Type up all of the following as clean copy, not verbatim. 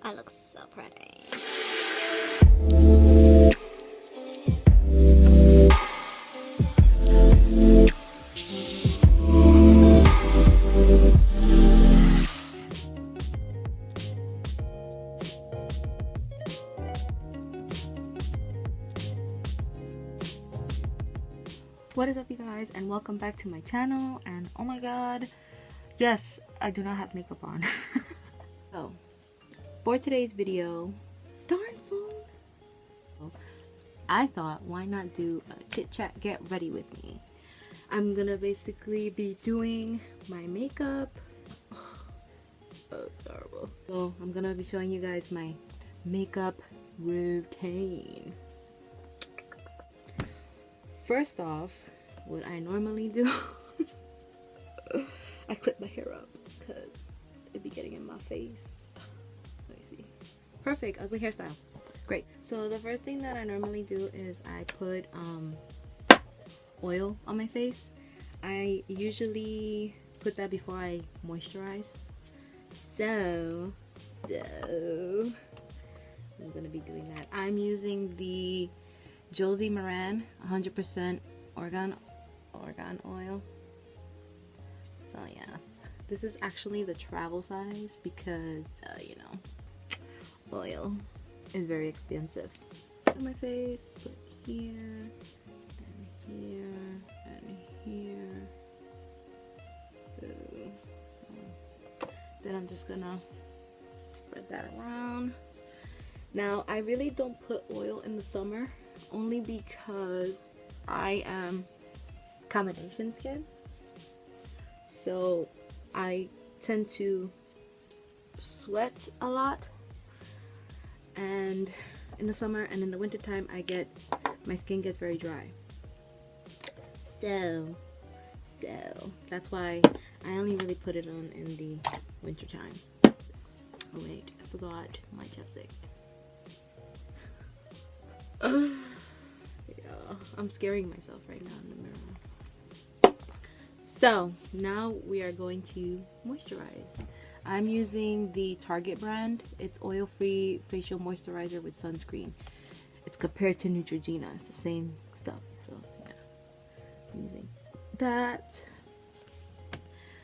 I look so pretty. What is up, you guys, and welcome back to my channel. And oh my god, yes, I do not have makeup on. So for today's video, darn phone, I thought, why not do a chit chat get ready with me. I'm gonna basically be doing my makeup. Oh, terrible. So I'm gonna be showing you guys my makeup routine. First off, what I normally do, I clip my hair up because it'd be getting in my face. Let me see. Perfect, ugly hairstyle. Great. So the first thing that I normally do is I put oil on my face. I usually put that before I moisturize. So I'm gonna be doing that. I'm using the Josie Moran 100% Argon oil. So yeah, this is actually the travel size because you know, oil is very expensive. On my face, put here and here and here. So then I'm just gonna spread that around. Now I really don't put oil in the summer, only because I am combination skin, so I tend to sweat a lot, and in the summer and in the winter time my skin gets very dry, so that's why I only really put it on in the winter time. Oh wait, I forgot my chapstick. Yeah, I'm scaring myself right now in the mirror. So now we are going to moisturize. I'm using the Target brand. It's oil-free facial moisturizer with sunscreen. It's compared to Neutrogena. It's the same stuff. So yeah, I'm using that.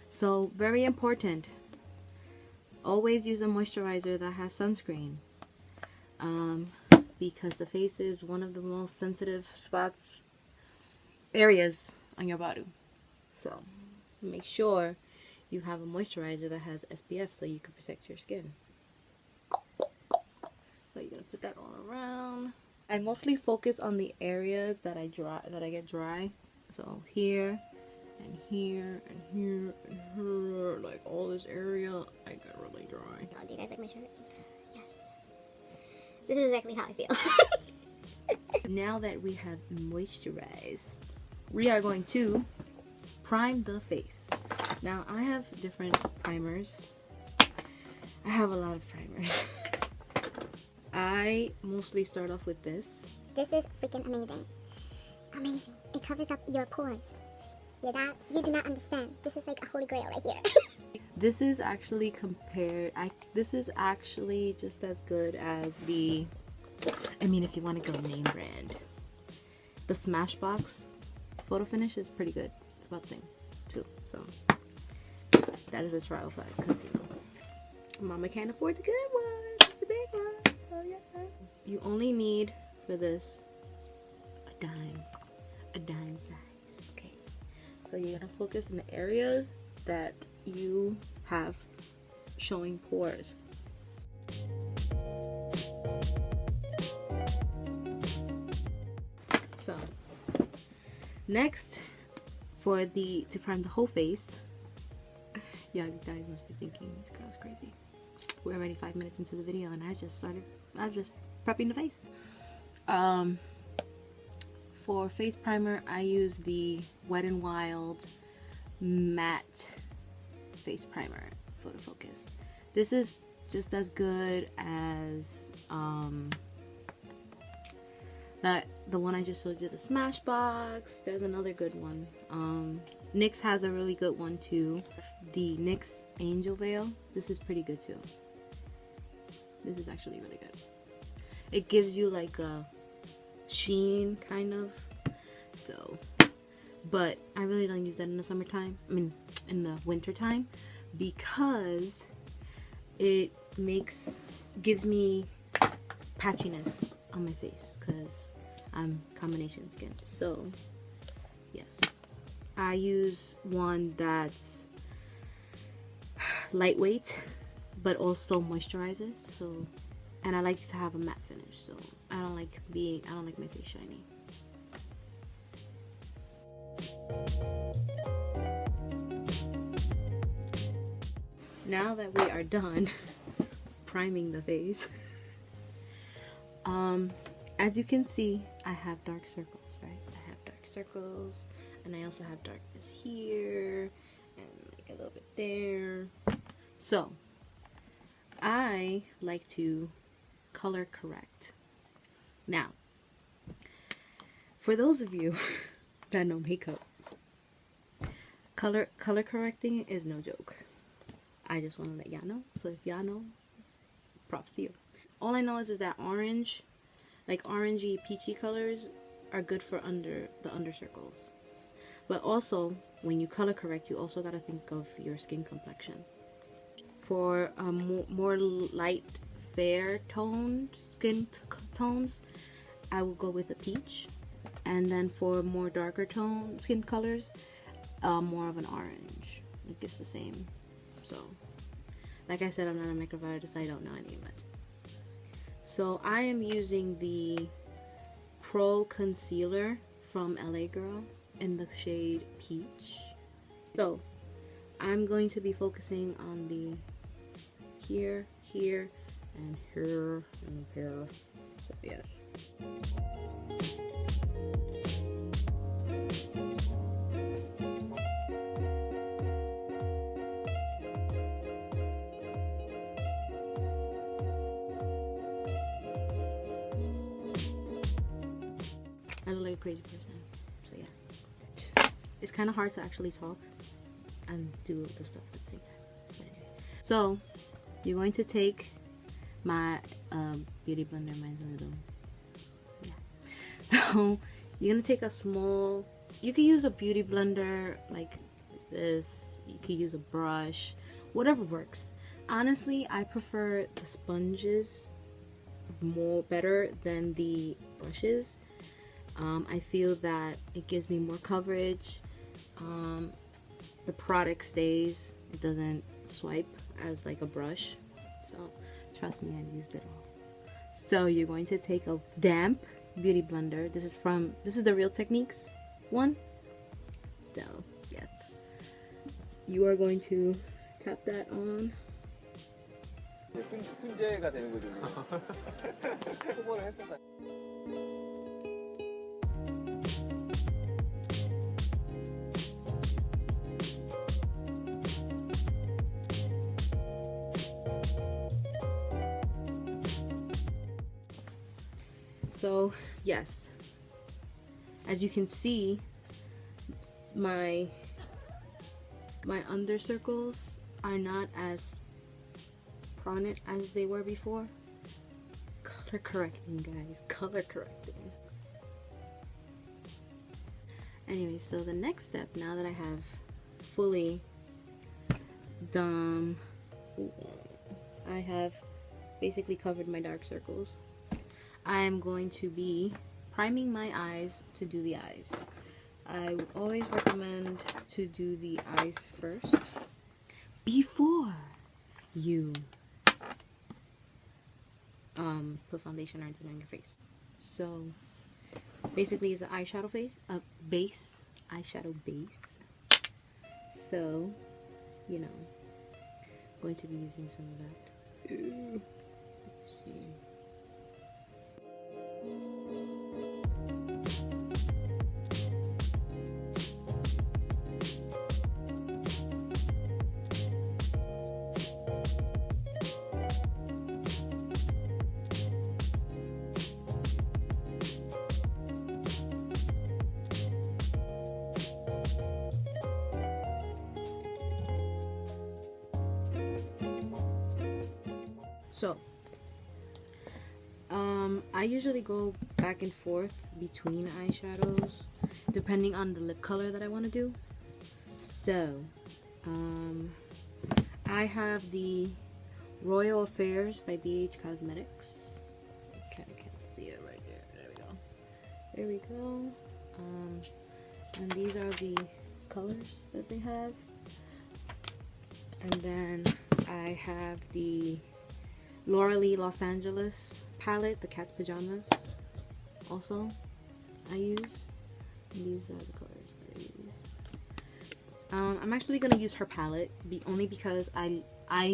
So very important. Always use a moisturizer that has sunscreen. Because the face is one of the most sensitive areas on your body. So make sure you have a moisturizer that has SPF so you can protect your skin. So you're gonna put that all around. I mostly focus on the areas that I get dry. So here and here and here and here, like all this area, I get really dry. Oh, do you guys like my shirt? This is exactly how I feel. Now that we have moisturized, we are going to prime the face. Now I have different primers. I have a lot of primers. I mostly start off with this. This is freaking amazing. Amazing. It covers up your pores. You do not understand. This is like a holy grail right here. This is actually this is actually just as good as the, I mean, if you want to go name brand, the Smashbox photo finish is pretty good. It's about the same too. So that is a trial size because, you know, mama can't afford the good one, the big one. So yeah, you only need for this a dime size. Okay, so you're gonna focus in the areas that you have showing pores. So next, to prime the whole face, yeah, you guys must be thinking this girl's crazy. We're already 5 minutes into the video and I just prepping the face. For face primer, I use the Wet n Wild matte face primer, Photofocus. This is just as good as the one I just showed you, the Smashbox. There's another good one. NYX has a really good one too, the NYX Angel Veil. This is pretty good too. This is actually really good. It gives you like a sheen kind of. So, but I really don't use that in the summertime. I mean, in the winter time, because it gives me patchiness on my face because I'm combination skin. So yes, I use one that's lightweight but also moisturizes. So, and I like to have a matte finish. So I don't like my face shiny. Now that we are done priming the face, as you can see, I have dark circles, right? I have dark circles, and I also have darkness here, and like a little bit there. So, I like to color correct. Now, for those of you that know makeup, color correcting is no joke. I just want to let y'all know. So if y'all know, props to you. All I know is that orange, like orangey peachy colors, are good for the under circles. But also, when you color correct, you also gotta think of your skin complexion. For more light, fair toned skin tones, I will go with a peach. And then for more darker tone skin colors, more of an orange. It gives the same. So, like I said, I'm not a makeup artist. I don't know any of it. So I am using the Pro Concealer from LA Girl in the shade Peach. So I'm going to be focusing on the here, here, and here, and here. So yes. I look like a crazy person, so yeah. It's kind of hard to actually talk and do the stuff at the same time. But anyway. So, you're going to take my beauty blender. Mine's a little, yeah. So, you're going to take a small, you can use a beauty blender like this. You can use a brush, whatever works. Honestly, I prefer the sponges better than the brushes. I feel that it gives me more coverage. The product stays. It doesn't swipe as like a brush. So trust me, I've used it all. So you're going to take a damp beauty blender. This is the Real Techniques one. So yeah, you are going to tap that on. 훈제가 되는 거죠. 초보를 했었다. So yes, as you can see, my under circles are not as prominent as they were before. Color correcting, guys, color correcting. Anyway, so the next step, now that I have fully done, I have basically covered my dark circles, I am going to be priming my eyes to do the eyes. I would always recommend to do the eyes first before you put foundation or anything on your face. So basically it's an eyeshadow base. So, you know, I'm going to be using some of that. Let's see. So, I usually go back and forth between eyeshadows depending on the lip color that I want to do. So, I have the Royal Affairs by BH Cosmetics. I can't see it right there. There we go. There we go. And these are the colors that they have. And then I have the Laura Lee Los Angeles palette, the Cat's Pajamas. Also, I use. And these are the colors that I use. I'm actually gonna use her palette only because I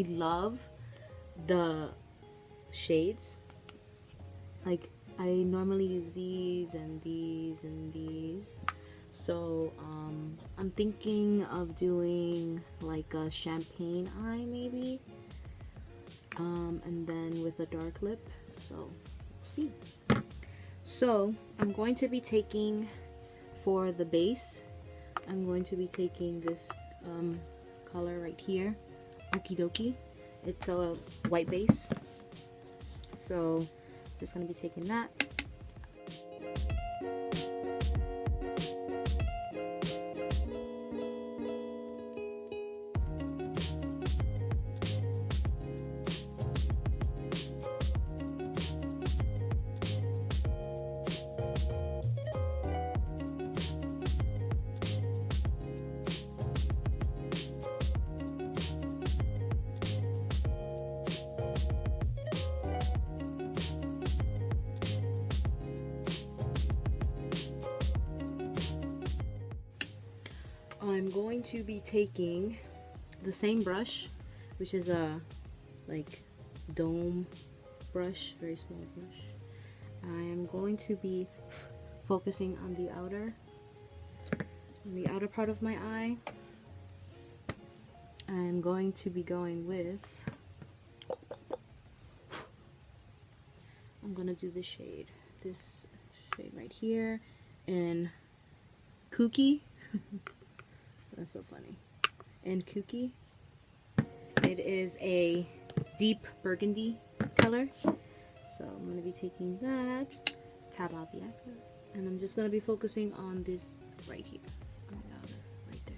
love the shades. Like, I normally use these and these and these. So I'm thinking of doing like a champagne eye maybe, and then with a dark lip. So we'll see. So I'm going to be taking, for the base, I'm going to be taking this color right here, Okie Dokie. It's a white base, so just gonna be taking that. I'm going to be taking the same brush, which is a like dome brush, very small brush. I am going to be focusing on the outer part of my eye. I'm going to be going with, I'm gonna do this shade right here in Kooky. That's so funny. And Kooky. It is a deep burgundy color. So I'm going to be taking that, tap out the excess, and I'm just going to be focusing on this right here. Right there.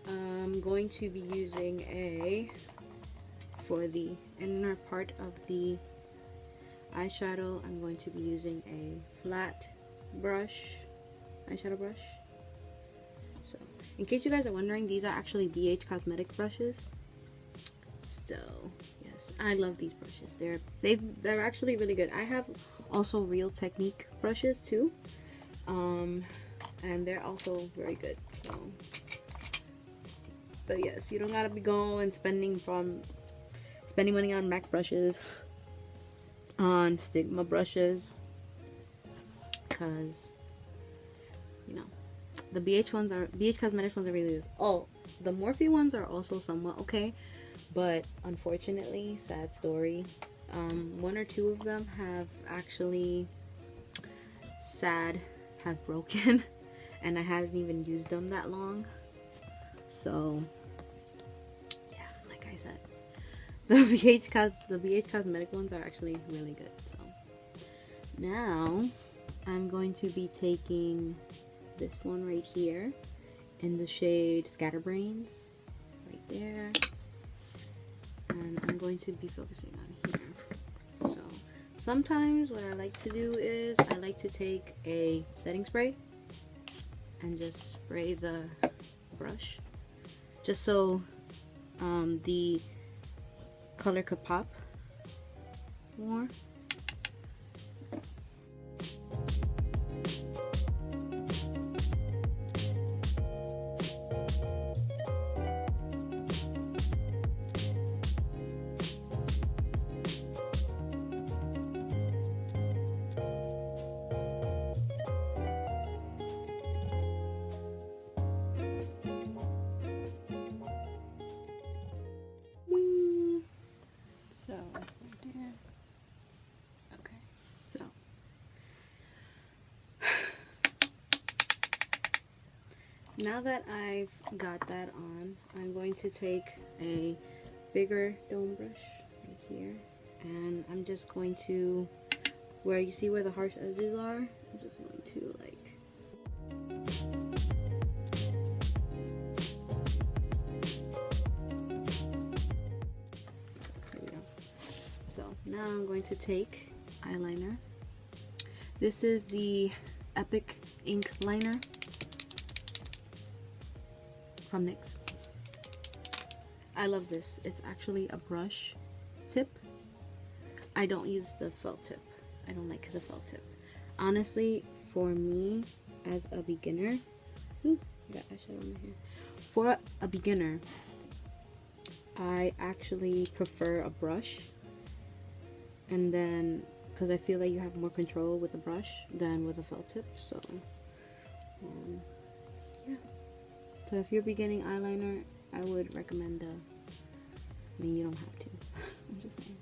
I'm going to be using for the inner part of the eyeshadow, I'm going to be using a flat eyeshadow brush. So, in case you guys are wondering, these are actually BH Cosmetic brushes. So, yes, I love these brushes. They're actually really good. I have also Real Technique brushes too, and they're also very good. So, but yes, you don't gotta be going spending money on MAC brushes, on Stigma brushes, because you know the BH Cosmetics ones are really good. Oh, the Morphe ones are also somewhat okay, but unfortunately, sad story, one or two of them have actually have broken, and I haven't even used them that long. So yeah, like I said, the BH Cosmetic ones are actually really good. So now I'm going to be taking this one right here in the shade Scatterbrains, right there, and I'm going to be focusing on here. So sometimes what I like to do is I like to take a setting spray and just spray the brush, just so the color could pop more. now that I've got that on, I'm going to take a bigger dome brush right here, and I'm just going to, where you see where the harsh edges are, I'm just going to like, there we go. So now I'm going to take eyeliner. This is the Epic Ink Liner from NYX. I love this. It's actually a brush tip. I don't use the felt tip. I don't like the felt tip. Honestly, for me as a beginner, ooh, I got eyeshadow on my hair. For a beginner, I actually prefer a brush, and then because I feel like you have more control with a brush than with a felt tip. So yeah. So if you're beginning eyeliner, I would recommend the, I mean, you don't have to. I'm just saying.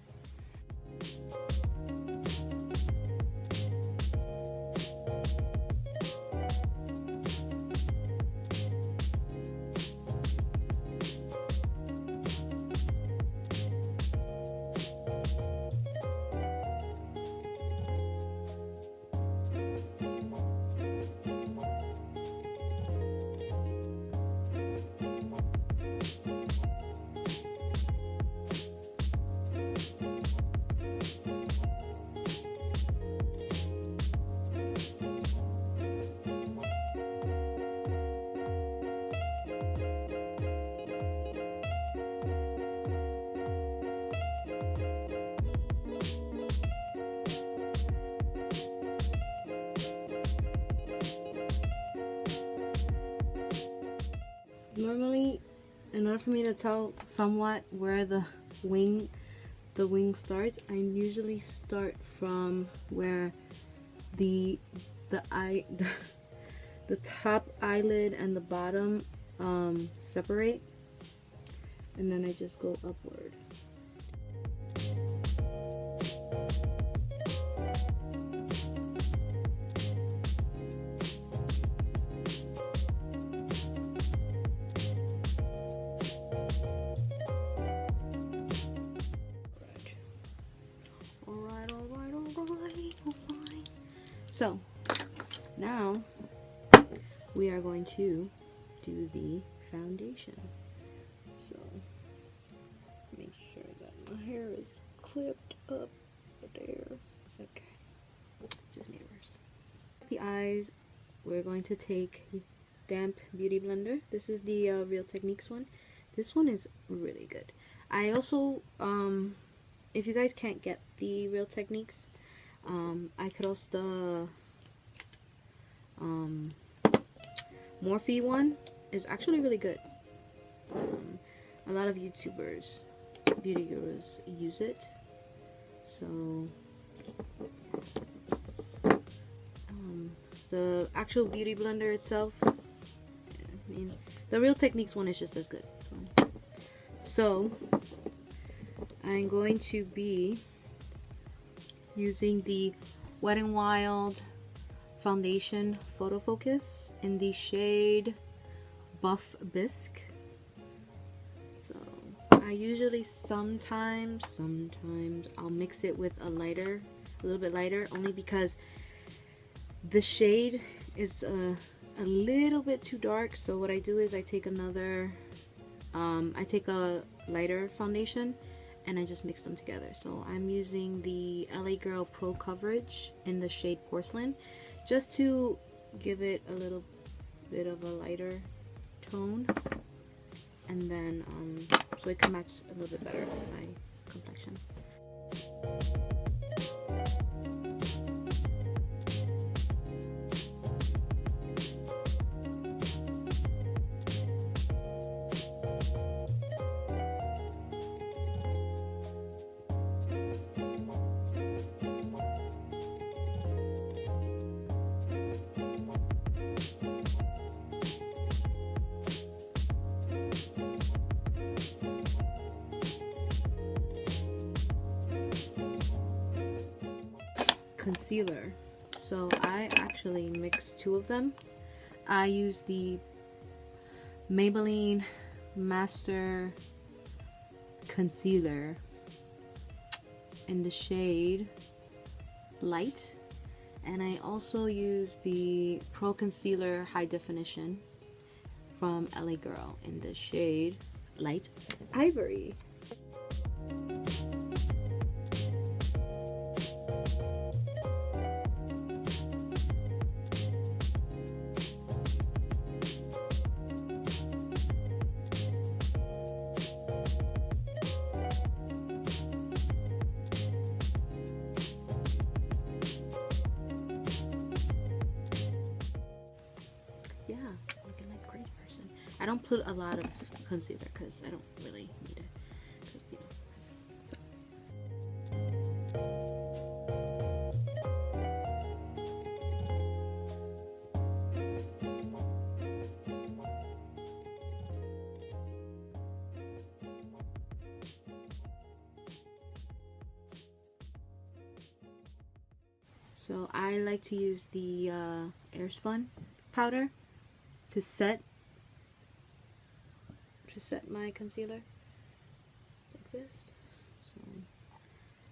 Normally, in order for me to tell somewhat where the wing starts, I usually start from where the top eyelid and the bottom separate, and then I just go upward. So now we are going to do the foundation. So make sure that my hair is clipped up there. Okay, just made it worse. The eyes, we're going to take damp beauty blender. This is the Real Techniques one. This one is really good. I also, if you guys can't get the Real Techniques, I could also, Morphe one is actually really good. A lot of YouTubers, beauty gurus use it. So, the actual beauty blender itself, I mean, the Real Techniques one is just as good. So I'm going to be using the Wet n Wild foundation Photofocus in the shade Buff Bisque. So I usually sometimes I'll mix it with a lighter, a little bit lighter, only because the shade is a little bit too dark. So what I do is I take another, I take a lighter foundation and I just mix them together. So I'm using the LA Girl Pro Coverage in the shade Porcelain, just to give it a little bit of a lighter tone, and then so it can match a little bit better with my complexion. Concealer. So I actually mix two of them. I use the Maybelline Master Concealer in the shade Light, and I also use the Pro Concealer High Definition from LA Girl in the shade Light Ivory. Yeah, looking like a crazy person. I don't put a lot of concealer because I don't really need it. Because, you know, so I like to use the Airspun powder to set my concealer like this. So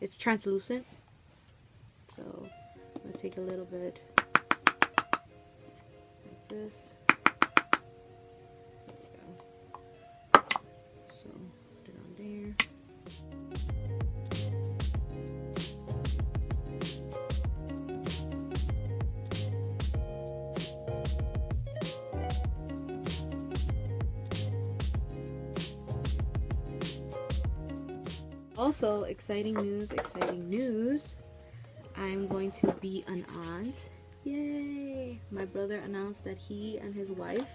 it's translucent, so I'm gonna take a little bit like this. There we go. So put it on there. Also, exciting news, I'm going to be an aunt. Yay! My brother announced that he and his wife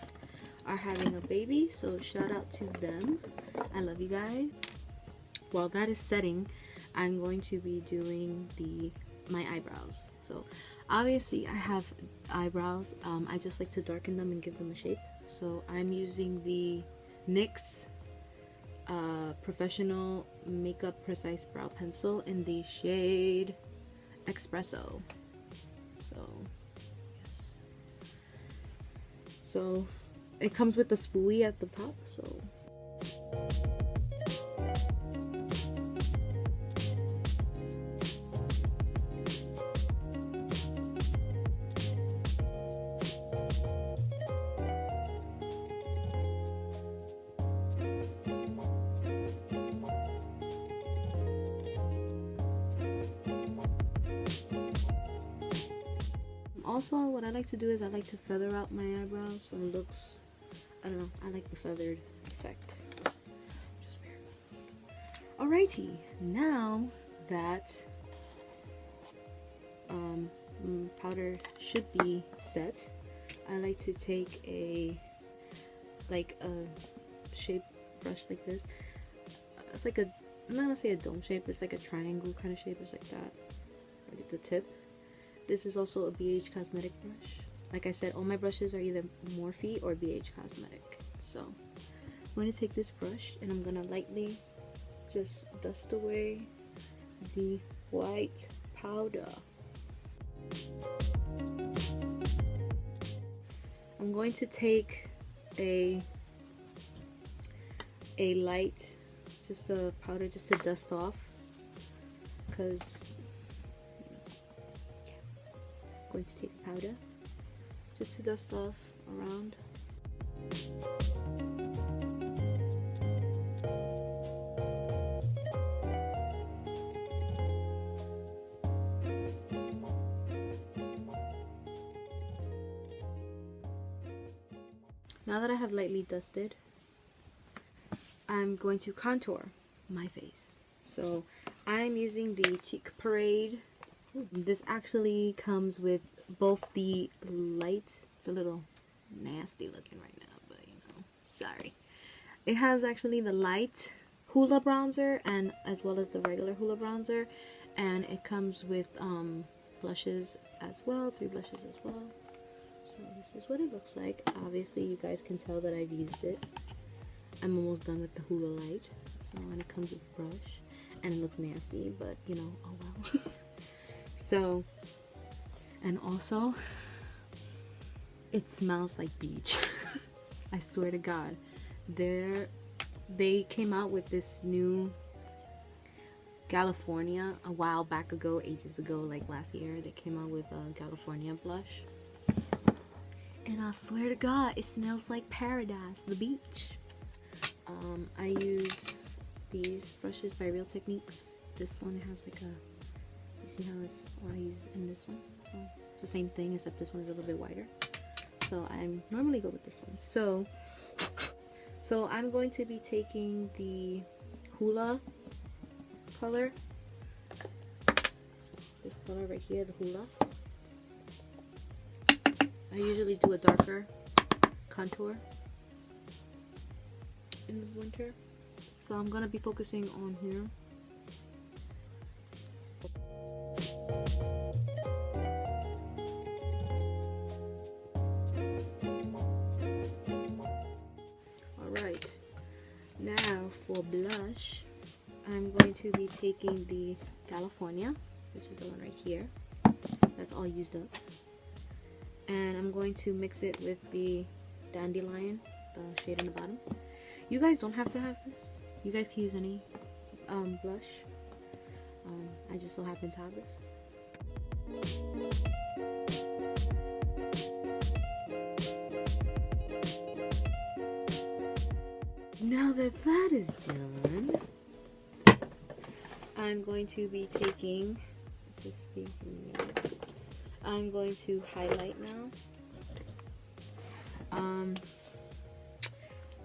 are having a baby, so shout out to them. I love you guys. While that is setting, I'm going to be doing my eyebrows. So obviously I have eyebrows. I just like to darken them and give them a shape. So I'm using the NYX Professional Makeup Precise Brow Pencil in the shade Espresso. So it comes with the spoolie at the top. So also, what I like to do is I like to feather out my eyebrows so it looks, I don't know, I like the feathered effect. Just weird. Alrighty, now that powder should be set, I like to take a shape brush like this. It's like I'm not gonna say a dome shape, it's like a triangle kind of shape. It's like that, right at the tip. This is also a BH Cosmetic brush. Like I said, all my brushes are either Morphe or BH Cosmetic. So I'm going to take this brush and I'm going to lightly just dust away the white powder. I'm going to take a light, just a powder just to dust off, because going to take a powder just to dust off around. Now that I have lightly dusted, I'm going to contour my face. So I'm using the Cheek Parade. This actually comes with both the light, it's a little nasty looking right now, but you know, sorry. It has actually the light Hoola bronzer and as well as the regular Hoola bronzer, and it comes with blushes as well, 3 blushes as well. So this is what it looks like. Obviously you guys can tell that I've used it. I'm almost done with the Hoola light. So, and it comes with a brush and it looks nasty, but you know, oh well. So, and also it smells like beach. I swear to God, they came out with this new California a while back ago, ages ago, like last year. They came out with a California blush, and I swear to God, it smells like paradise, the beach. I use these brushes by Real Techniques. This one has like a, you see how it's what I use in this one? So it's the same thing, except this one is a little bit wider. So I normally go with this one. So I'm going to be taking the Hula color, this color right here, the Hula. I usually do a darker contour in the winter, so I'm gonna be focusing on here. Alright, now for blush, I'm going to be taking the California, which is the one right here. That's all used up. And I'm going to mix it with the Dandelion, the shade on the bottom. You guys don't have to have this. You guys can use any blush. I just so happen to have this. Now that that is done, I'm going to be taking, I'm going to highlight now.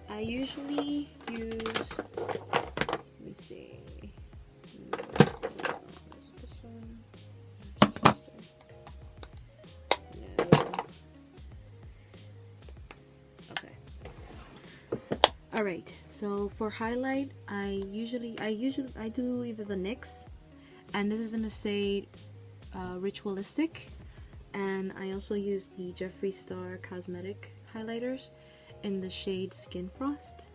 I usually use, let me see, this one. No. Okay. Alright, so for highlight, I do either the NYX, and this is in the shade Ritualistic, and I also use the Jeffree Star Cosmetic highlighters in the shade Skin Frost.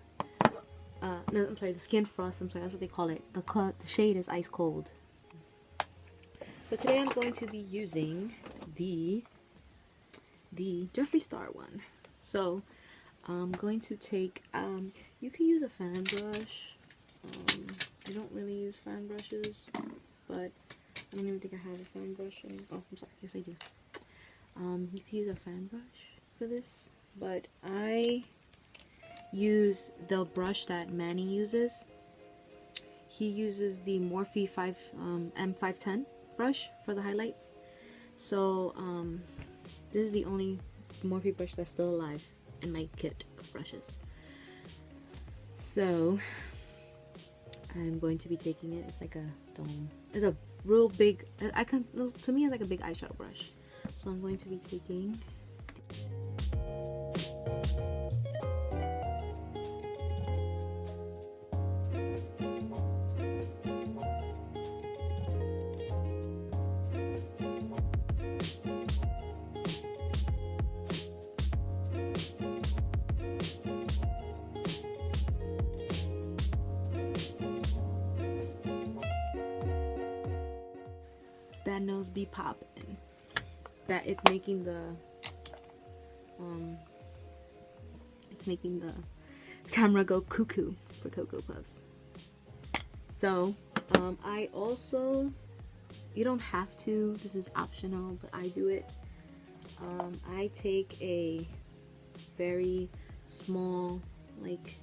No, I'm sorry, the Skin Frost, I'm sorry, that's what they call it. The shade is Ice Cold. But today I'm going to be using the Jeffree Star one. So I'm going to take, you can use a fan brush. I don't really use fan brushes, but I don't even think I have a fan brush. Oh, I'm sorry, yes I do. You can use a fan brush for this, but I use the brush that Manny uses. He uses the Morphe M510 brush for the highlight. So this is the only Morphe brush that's still alive in my kit of brushes. So I'm going to be taking it. It's like a dome. It's a real big, to me it's like a big eyeshadow brush. So I'm going to be taking that nose be popping. That it's making the camera go cuckoo for Cocoa Puffs. So I also, you don't have to, this is optional, but I do it. I take a very small, like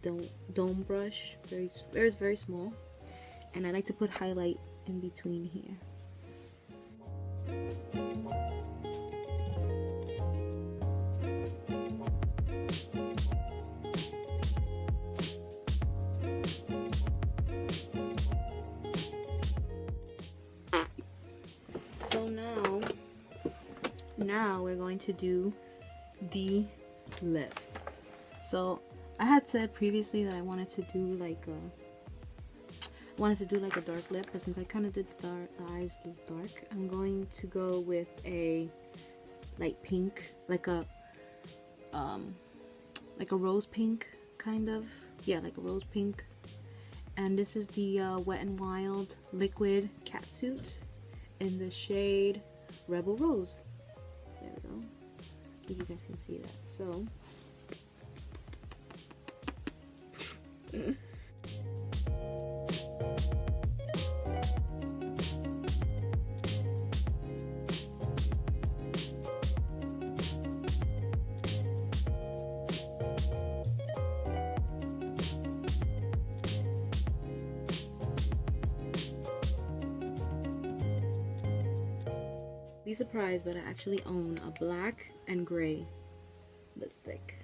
dome brush, very small, and I like to put highlight in between here. So now we're going to do the lips. So I had said previously that I wanted to do like a dark lip, but since I kind of did the eyes dark, I'm going to go with a light pink, like a rose pink kind of, yeah, like a rose pink. And this is the Wet n Wild liquid catsuit in the shade Rebel Rose. There we go. I think you guys can see that. So Be surprised, but I actually own a black and gray lipstick.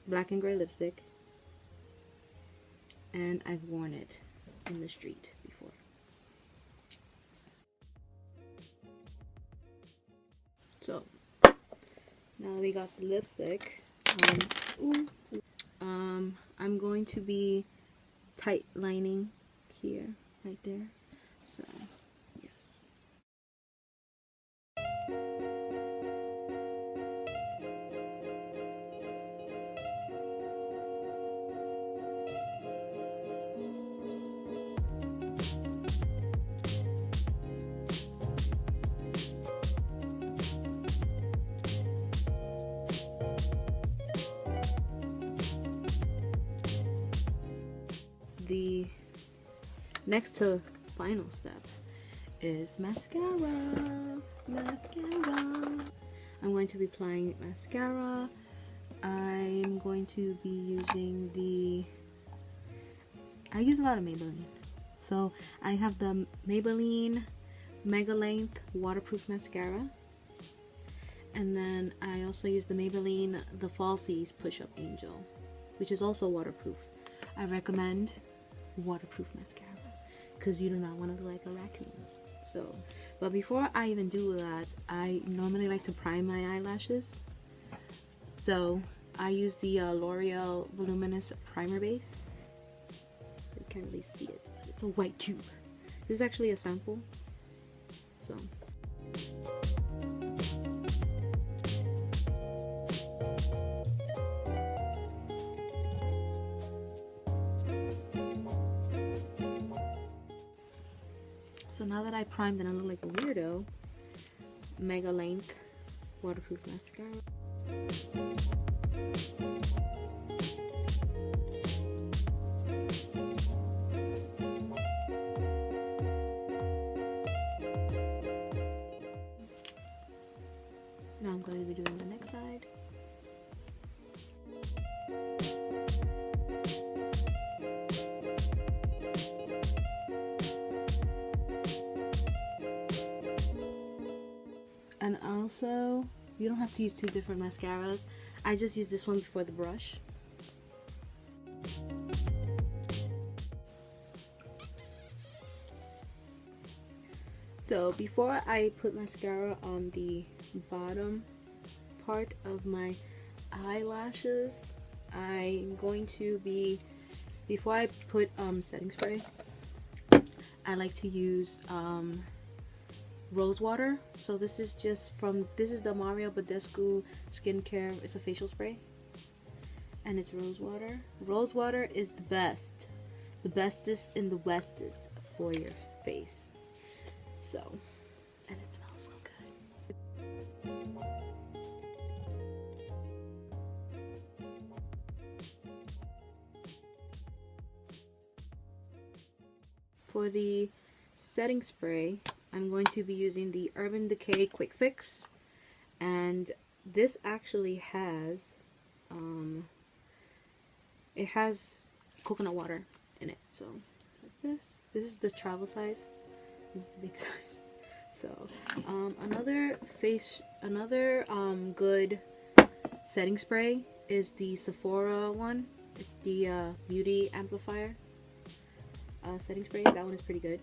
Black and gray lipstick. And I've worn it in the street before. So, now we got the lipstick. I'm going to be tight lining here, right there. So, yes. The next to final step is mascara. I'm going to be applying mascara. I'm going to be using I use a lot of Maybelline. So I have the Maybelline Mega Length Waterproof Mascara. And then I also use the Maybelline The Falsies Push Up Angel, which is also waterproof. I recommend waterproof mascara because you do not want to look like a raccoon. So, but before I even do that, I normally like to prime my eyelashes. So I use the L'Oreal Voluminous Primer Base. So you can't really see it. It's a white tube. This is actually a sample. So. So now that I primed and I look like a weirdo, Mega Length Waterproof Mascara. Now I'm going to be doing the next side. And also, you don't have to use two different mascaras. I just use this one before the brush. So before I put mascara on the bottom part of my eyelashes, I'm going to be, before I put setting spray, I like to use rose water. So this is just this is the Mario Badescu skincare. It's a facial spray and it's rose water. Rose water is the bestest in the westest for your face. So, and it smells so good. For the setting spray, I'm going to be using the Urban Decay Quick Fix, and this actually has it has coconut water in it. So like this is the travel size, big size. So another good setting spray is the Sephora one. It's the Beauty Amplifier setting spray. That one is pretty good.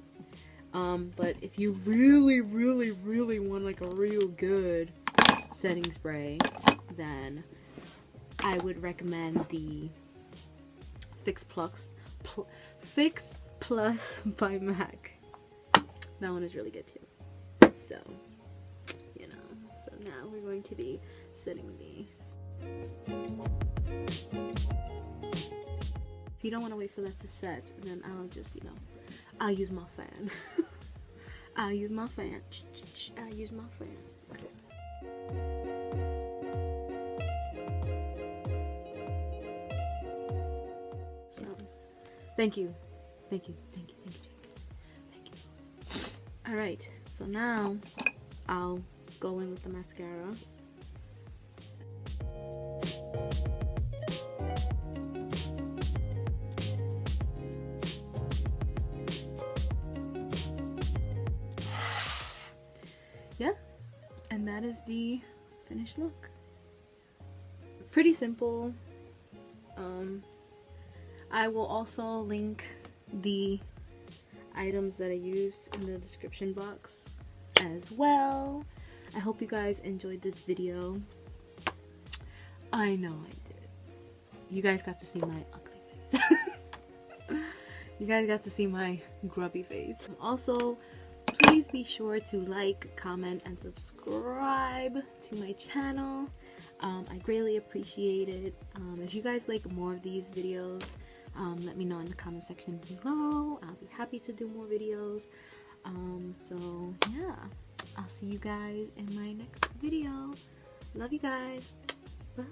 But if you really want like a real good setting spray, then I would recommend the Fix Plus by MAC. That one is really good too. So, you know, so now we're going to be setting the. If you don't want to wait for that to set, then I'll just, you know, I'll use my fan. I'll use my fan. I'll use my fan. Okay. Thank you. Thank you. Thank you. Thank you. Thank you. Alright, so now I'll go in with the mascara. Yeah, and that is the finished look. Pretty simple. I will also link the items that I used in the description box as well. I hope you guys enjoyed this video. I know I did. You guys got to see my ugly face. You guys got to see my grubby face. Also, please be sure to like, comment, and subscribe to my channel. I greatly appreciate it. If you guys like more of these videos, let me know in the comment section below. I'll be happy to do more videos. So yeah, I'll see you guys in my next video. Love you guys. Bye.